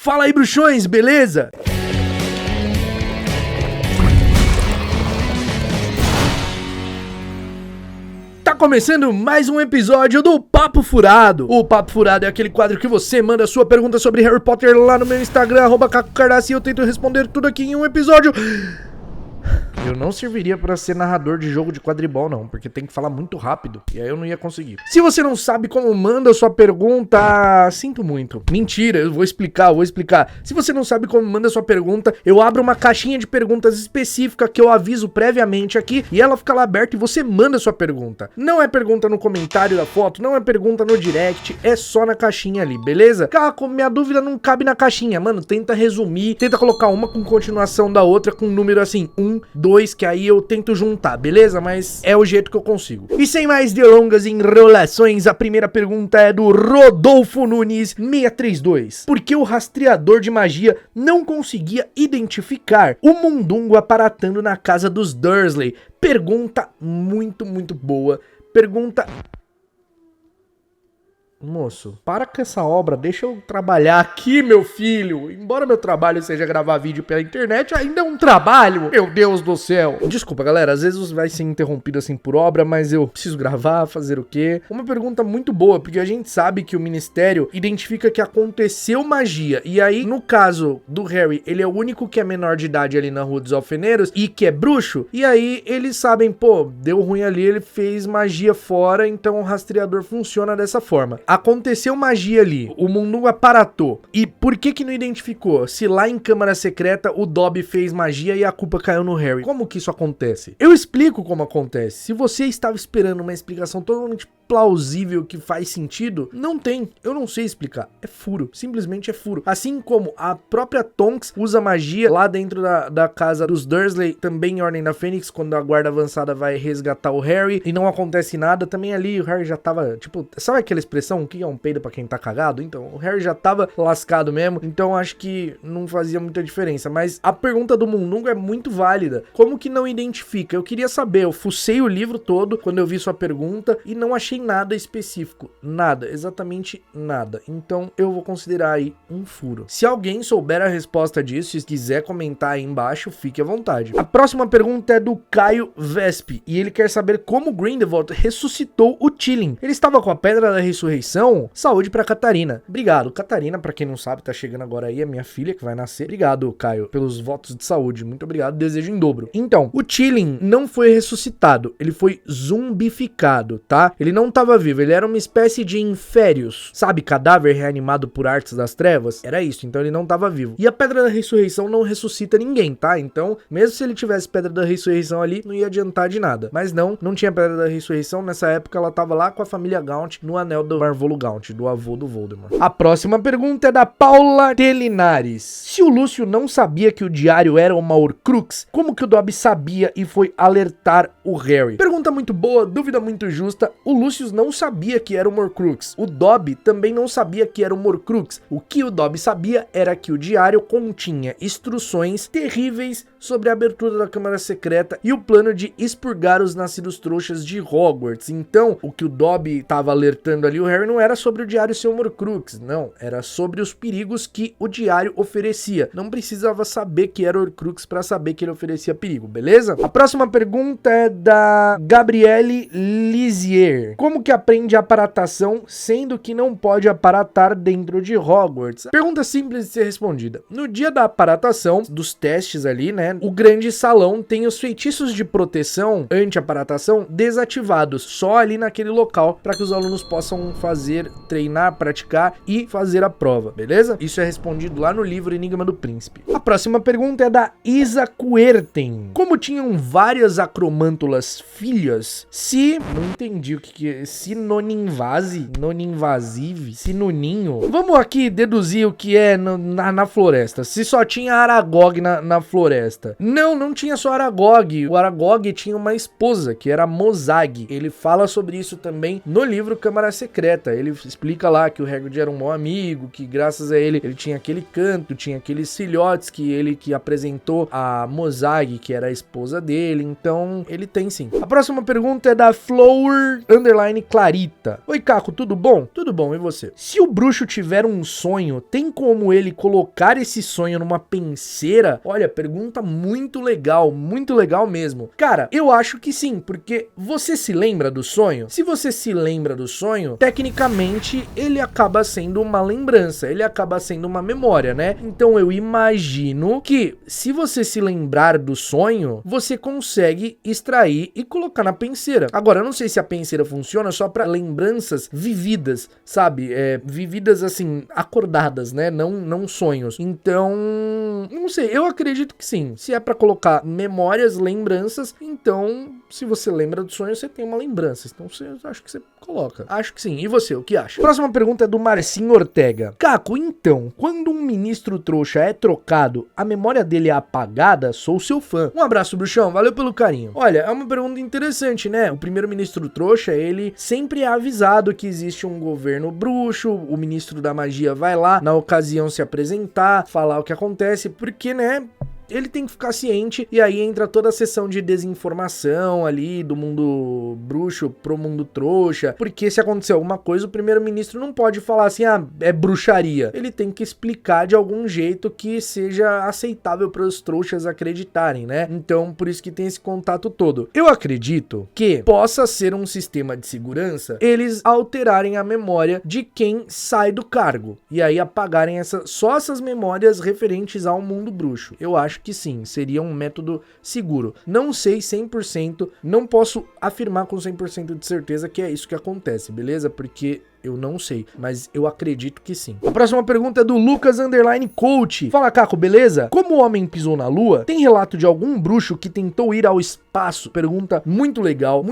Fala aí, bruxões, beleza? Tá começando mais um episódio do Papo Furado. O Papo Furado é aquele quadro que você manda sua pergunta sobre Harry Potter lá no meu Instagram, @CacoCardassi, e eu tento responder tudo aqui em um episódio. Eu não serviria pra ser narrador de jogo de quadribol, não, porque tem que falar muito rápido, e aí eu não ia conseguir. Se você não sabe como manda sua pergunta, sinto muito. Mentira, eu vou explicar. Se você não sabe como manda sua pergunta, eu abro uma caixinha de perguntas específica que eu aviso previamente aqui, e ela fica lá aberta e você manda sua pergunta. Não é pergunta no comentário da foto, não é pergunta no direct, é só na caixinha ali, beleza? Caco, minha dúvida não cabe na caixinha, mano, tenta resumir, tenta colocar uma com continuação da outra, com um número assim, 1, 2, que aí eu tento juntar, beleza? Mas é o jeito que eu consigo. E sem mais delongas e enrolações, a primeira pergunta é do Rodolfo Nunes 632. Por que o rastreador de magia não conseguia identificar o Mundungo aparatando na casa dos Dursley? Pergunta muito boa. Pergunta... Moço, para com essa obra, deixa eu trabalhar aqui, meu filho. Embora meu trabalho seja gravar vídeo pela internet, ainda é um trabalho. Meu Deus do céu. Desculpa, galera, às vezes vai ser interrompido assim por obra, mas eu preciso gravar, fazer o quê? Uma pergunta muito boa, porque a gente sabe que o Ministério identifica que aconteceu magia. E aí, no caso do Harry, ele é o único que é menor de idade ali na Rua dos Alfeneiros e que é bruxo. E aí, eles sabem, pô, deu ruim ali, ele fez magia fora, então o rastreador funciona dessa forma. Aconteceu magia ali, o Mundungo aparatou. E por que não identificou? Se lá em Câmara Secreta o Dobby fez magia e a culpa caiu no Harry. Como que isso acontece? Eu explico como acontece. Se você estava esperando uma explicação totalmente plausível que faz sentido, não tem. Eu não sei explicar. É furo. Simplesmente é furo. Assim como a própria Tonks usa magia lá dentro da casa dos Dursley, também em Ordem da Fênix, quando a guarda avançada vai resgatar o Harry e não acontece nada. Também ali o Harry já tava, tipo, sabe aquela expressão? O que é um peido pra quem tá cagado? Então, o Harry já tava lascado mesmo. Então, acho que não fazia muita diferença. Mas a pergunta do Mundungo é muito válida. Como que não identifica? Eu queria saber. Eu fucei o livro todo quando eu vi sua pergunta e não achei nada específico. Nada. Exatamente nada. Então, eu vou considerar aí um furo. Se alguém souber a resposta disso, se quiser comentar aí embaixo, fique à vontade. A próxima pergunta é do Caio Vesp. E ele quer saber como Grindelwald ressuscitou o Tilling. Ele estava com a Pedra da Ressurreição? Saúde pra Catarina. Obrigado. Catarina, pra quem não sabe, tá chegando agora aí, a minha filha que vai nascer. Obrigado, Caio, pelos votos de saúde. Muito obrigado. Desejo em dobro. Então, o Tilling não foi ressuscitado. Ele foi zumbificado, tá? Ele não tava vivo. Ele era uma espécie de inférios. Sabe, cadáver reanimado por artes das trevas? Era isso. Então, ele não tava vivo. E a Pedra da Ressurreição não ressuscita ninguém, tá? Então, mesmo se ele tivesse Pedra da Ressurreição ali, não ia adiantar de nada. Mas não tinha Pedra da Ressurreição. Nessa época, ela tava lá com a família Gaunt no Anel do Marvolo Gaunt, do avô do Voldemort. A próxima pergunta é da Paula Telinares. Se o Lúcio não sabia que o diário era uma Horcrux, como que o Dobby sabia e foi alertar o Harry? Pergunta muito boa, dúvida muito justa. O Lúcio não sabia que era uma Horcrux. O Dobby também não sabia que era uma Horcrux. O que o Dobby sabia era que o diário continha instruções terríveis sobre a abertura da Câmara Secreta e o plano de expurgar os nascidos trouxas de Hogwarts. Então, o que o Dobby estava alertando ali o Harry não era sobre o diário ser um Horcrux, não, era sobre os perigos que o diário oferecia. Não precisava saber que era Horcrux para saber que ele oferecia perigo, beleza? A próxima pergunta é da Gabriele Lizier. Como que aprende a aparatação sendo que não pode aparatar dentro de Hogwarts? Pergunta simples de ser respondida. No dia da aparatação, dos testes ali, né, o grande salão tem os feitiços de proteção anti-aparatação desativados, só ali naquele local, para que os alunos possam fazer, treinar, praticar e fazer a prova, beleza? Isso é respondido lá no livro Enigma do Príncipe. A próxima pergunta é da Isa Querten. Como tinham várias acromântulas filhas, não entendi o que é, noninvasive, sinoninho. Vamos aqui deduzir o que é na floresta. Se só tinha Aragog na floresta, resposta. Não tinha só Aragog. O Aragog tinha uma esposa, que era Mozag. Ele fala sobre isso também no livro Câmara Secreta. Ele explica lá que o Hagrid era um bom amigo, que graças a ele tinha aquele canto, tinha aqueles filhotes que apresentou a Mozag, que era a esposa dele. Então, ele tem sim. A próxima pergunta é da Flower_Clarita. Oi, Caco, tudo bom? Tudo bom, e você? Se o bruxo tiver um sonho, tem como ele colocar esse sonho numa penseira? Olha, pergunta muito legal mesmo. Cara, eu acho que sim, porque você se lembra do sonho? Se você se lembra do sonho, tecnicamente ele acaba sendo uma lembrança, ele acaba sendo uma memória, né? Então eu imagino que se você se lembrar do sonho, você consegue extrair e colocar na penseira. Agora, eu não sei se a penseira funciona só pra lembranças vividas, sabe? Vividas assim, acordadas, né? Não sonhos. Então, não sei, eu acredito que sim. Se é pra colocar memórias, lembranças, então, se você lembra do sonho, você tem uma lembrança. Então, acho que você coloca. Acho que sim. E você, o que acha? Próxima pergunta é do Marcinho Ortega. Caco, então, quando um ministro trouxa é trocado, a memória dele é apagada? Sou seu fã. Um abraço, bruxão. Valeu pelo carinho. Olha, é uma pergunta interessante, né? O primeiro-ministro trouxa, ele sempre é avisado que existe um governo bruxo, o ministro da magia vai lá, na ocasião se apresentar, falar o que acontece, porque, né, ele tem que ficar ciente, e aí entra toda a sessão de desinformação ali do mundo bruxo pro mundo trouxa, porque se acontecer alguma coisa, o primeiro-ministro não pode falar assim, é bruxaria. Ele tem que explicar de algum jeito que seja aceitável para os trouxas acreditarem, né? Então, por isso que tem esse contato todo. Eu acredito que possa ser um sistema de segurança eles alterarem a memória de quem sai do cargo, e aí apagarem só essas memórias referentes ao mundo bruxo. Eu acho que sim, seria um método seguro. Não sei 100%, não posso afirmar com 100% de certeza que é isso que acontece, beleza? Porque eu não sei, mas eu acredito que sim. A próxima pergunta é do Lucas_Coach. Fala, Caco, beleza? Como o homem pisou na lua, tem relato de algum bruxo que tentou ir ao espaço? Pergunta muito legal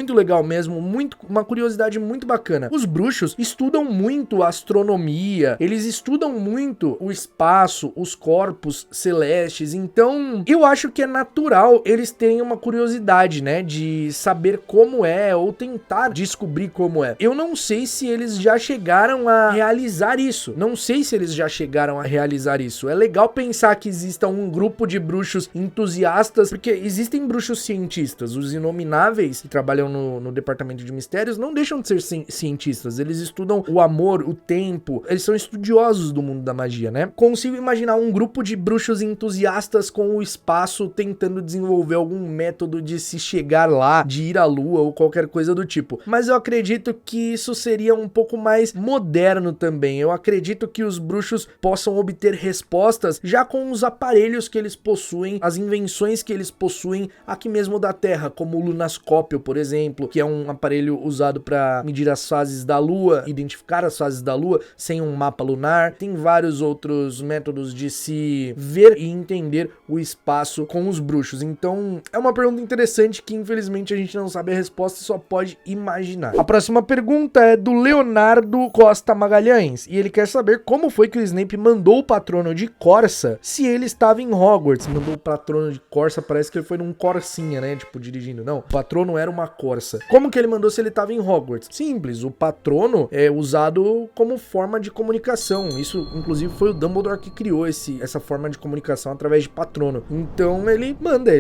mesmo, uma curiosidade muito bacana. Os bruxos estudam muito a astronomia, eles estudam muito o espaço, os corpos celestes, então eu acho que é natural eles terem uma curiosidade, né, de saber como é, ou tentar descobrir como é. Eu não sei se eles já chegaram a realizar isso. É legal pensar que exista um grupo de bruxos entusiastas, porque existem bruxos cientistas. Os Inomináveis, que trabalham no departamento de mistérios, não deixam de ser cientistas. Eles estudam o amor, o tempo. Eles são estudiosos do mundo da magia, né? Consigo imaginar um grupo de bruxos entusiastas com o espaço tentando desenvolver algum método de se chegar lá, de ir à lua ou qualquer coisa do tipo. Mas eu acredito que isso seria um pouco mais moderno também. Eu acredito que os bruxos possam obter respostas já com os aparelhos que eles possuem, as invenções que eles possuem aqui mesmo da Terra, como o lunascópio, por exemplo, que é um aparelho usado para medir as fases da Lua, identificar as fases da Lua sem um mapa lunar. Tem vários outros métodos de se ver e entender o espaço com os bruxos. Então, é uma pergunta interessante que infelizmente a gente não sabe a resposta e só pode imaginar. A próxima pergunta é do Leonardo Costa Magalhães, e ele quer saber como foi que o Snape mandou o patrono de Corsa se ele estava em Hogwarts. Mandou o patrono de Corsa, parece que ele foi num Corsinha, né, tipo, dirigindo. Não, o patrono era uma Corsa. Como que ele mandou se ele estava em Hogwarts? Simples, o patrono é usado como forma de comunicação. Isso, inclusive, foi o Dumbledore que criou essa forma de comunicação através de patrono. Então, ele manda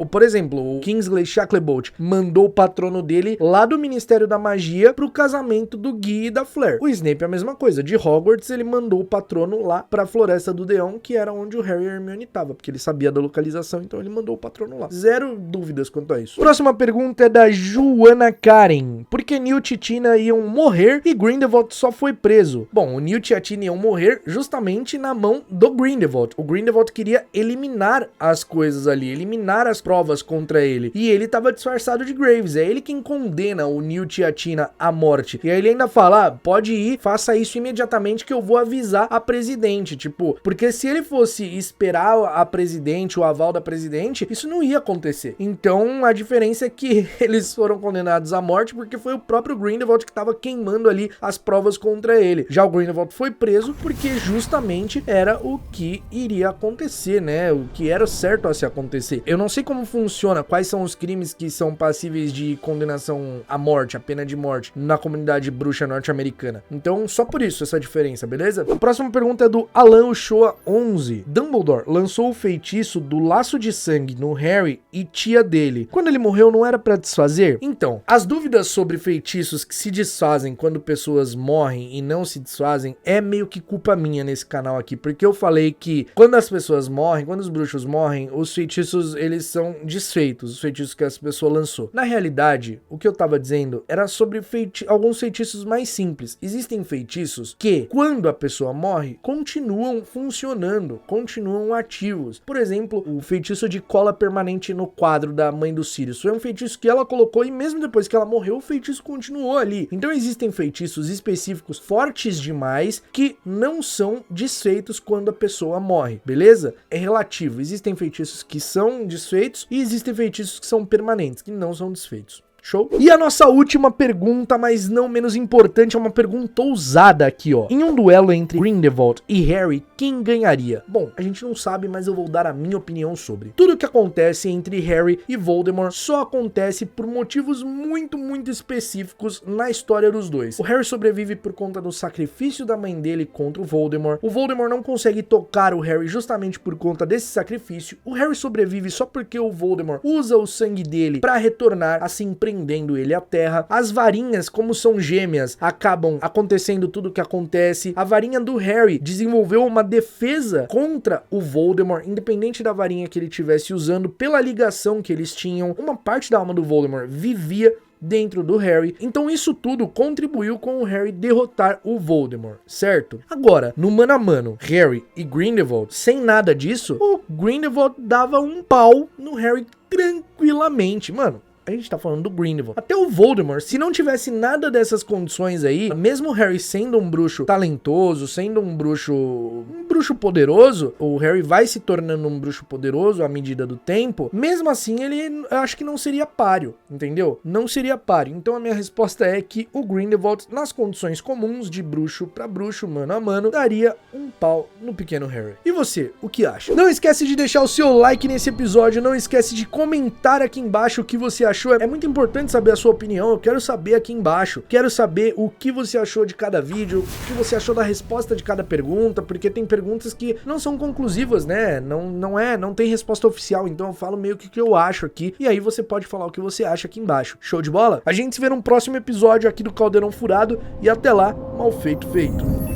por exemplo, o Kingsley Shacklebolt mandou o patrono dele lá do Ministério da Magia pro casamento do Guy e da Fleur. O Snape é a mesma coisa. De Hogwarts, ele mandou o patrono lá pra Floresta do Deão, que era onde o Harry e a Hermione estavam, porque ele sabia da localização, então ele mandou o patrono lá. Zero dúvidas quanto a isso. Próxima pergunta é da Joana Karen. Por que Newt e Tina iam morrer e Grindelwald só foi preso? Bom, o Newt e a Tina iam morrer justamente na mão do Grindelwald. O Grindelwald queria eliminar as coisas ali, eliminar as provas contra ele. E ele tava disfarçado de Graves. É ele quem condena o Newt e a Tina à morte. E aí ele ainda fala, pode ir, faça isso imediatamente que eu vou avisar a presidente, tipo, porque se ele fosse esperar a presidente, o aval da presidente, isso não ia acontecer. Então, a diferença é que eles foram condenados à morte porque foi o próprio Grindelwald que tava queimando ali as provas contra ele. Já o Grindelwald foi preso porque justamente era o que iria acontecer, né? O que era certo a se acontecer. Eu não sei como funciona, quais são os crimes que são passíveis de condenação à morte, a pena de morte, na comunidade bruxa norte-americana. Então, só por isso essa diferença, beleza? A próxima pergunta é do Alan Uchoa 11. Dumbledore lançou o feitiço do laço de sangue no Harry e tia dele. Quando ele morreu, não era pra desfazer? Então, as dúvidas sobre feitiços que se desfazem quando pessoas morrem e não se desfazem é meio que culpa minha nesse canal aqui, porque eu falei que quando as pessoas morrem, quando os bruxos morrem, os feitiços, eles são desfeitos, os feitiços que as pessoas lançou. Na realidade, o que eu tava dizendo era sobre alguns feitiços mais simples. Existem feitiços que, quando a pessoa morre, continuam funcionando, continuam ativos. Por exemplo, o feitiço de cola permanente no quadro da mãe do Sirius. Foi um feitiço que ela colocou e mesmo depois que ela morreu, o feitiço continuou ali. Então existem feitiços específicos fortes demais que não são desfeitos quando a pessoa morre, beleza? É relativo. Existem feitiços que são desfeitos e existem feitiços que são permanentes, que não são desfeitos. Show? E a nossa última pergunta, mas não menos importante, é uma pergunta ousada aqui, ó. Em um duelo entre Grindelwald e Harry, quem ganharia? Bom, a gente não sabe, mas eu vou dar a minha opinião sobre. Tudo que acontece entre Harry e Voldemort só acontece por motivos muito específicos na história dos dois. O Harry sobrevive por conta do sacrifício da mãe dele contra o Voldemort. O Voldemort não consegue tocar o Harry justamente por conta desse sacrifício. O Harry sobrevive só porque o Voldemort usa o sangue dele pra retornar, assim, prendendo ele à terra. As varinhas, como são gêmeas, acabam acontecendo tudo o que acontece. A varinha do Harry desenvolveu uma defesa contra o Voldemort, independente da varinha que ele estivesse usando, pela ligação que eles tinham. Uma parte da alma do Voldemort vivia dentro do Harry, então isso tudo contribuiu com o Harry derrotar o Voldemort, certo? Agora, no mano a mano, Harry e Grindelwald, sem nada disso, o Grindelwald dava um pau no Harry tranquilamente, mano. A gente tá falando do Grindelwald. Até o Voldemort, se não tivesse nada dessas condições aí, mesmo o Harry sendo um bruxo talentoso, sendo um bruxo poderoso, o Harry vai se tornando um bruxo poderoso à medida do tempo, mesmo assim ele, eu acho que não seria páreo, entendeu? Não seria páreo. Então a minha resposta é que o Grindelwald, nas condições comuns de bruxo pra bruxo, mano a mano, daria um pau no pequeno Harry. E você, o que acha? Não esquece de deixar o seu like nesse episódio, não esquece de comentar aqui embaixo o que você achou. É muito importante saber a sua opinião, eu quero saber aqui embaixo, quero saber o que você achou de cada vídeo, o que você achou da resposta de cada pergunta, porque tem perguntas que não são conclusivas, né, não tem resposta oficial, então eu falo meio que o que eu acho aqui, e aí você pode falar o que você acha aqui embaixo. Show de bola? A gente se vê num próximo episódio aqui do Caldeirão Furado, e até lá, mal feito feito.